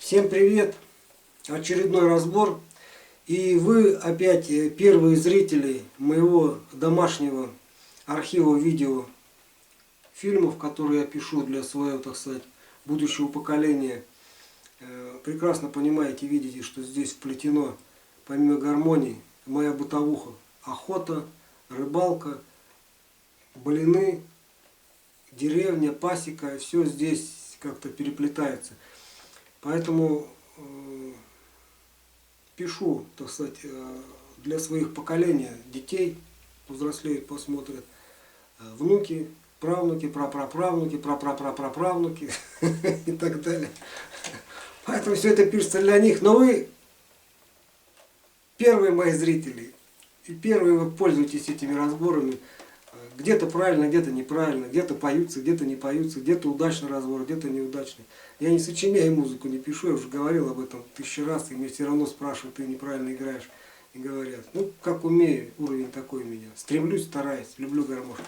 Всем привет! Очередной разбор. И вы опять первые зрители моего домашнего архива видео фильмов, которые я пишу для своего, так сказать, будущего поколения. Прекрасно понимаете, видите, что здесь вплетено, помимо гармонии, моя бытовуха. Охота, рыбалка, блины, деревня, пасека. Все здесь как-то переплетается. Поэтому пишу, так сказать, для своих поколений, детей, повзрослеют, посмотрят, внуки, правнуки, прапраправнуки, прапраправнуки и так далее. Поэтому все это пишется для них. Но вы первые мои зрители, и первые вы пользуетесь этими разборами. Где-то правильно, где-то неправильно, где-то поются, где-то не поются, где-то удачный разбор, где-то неудачный. Я не сочиняю музыку, не пишу, я уже говорил об этом 1000 раз, и мне все равно спрашивают, ты неправильно играешь. И говорят, ну как умею, уровень такой у меня. Стремлюсь, стараюсь, люблю гармошку.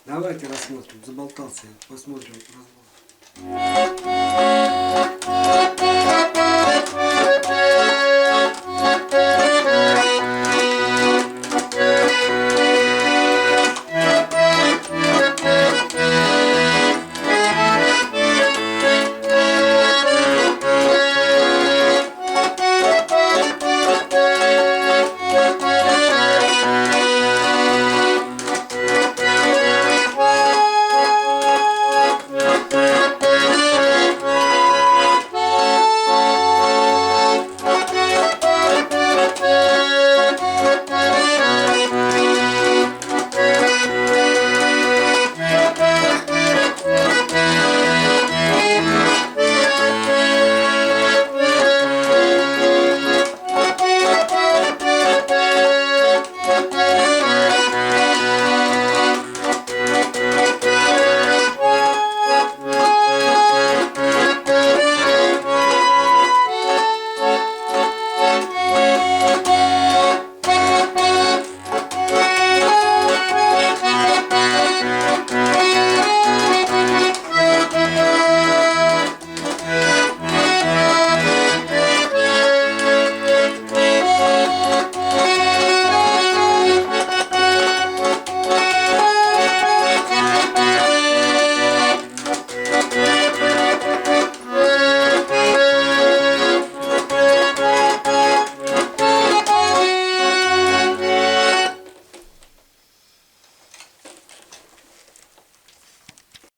Давайте рассмотрим, заболтался я, посмотрим разбор.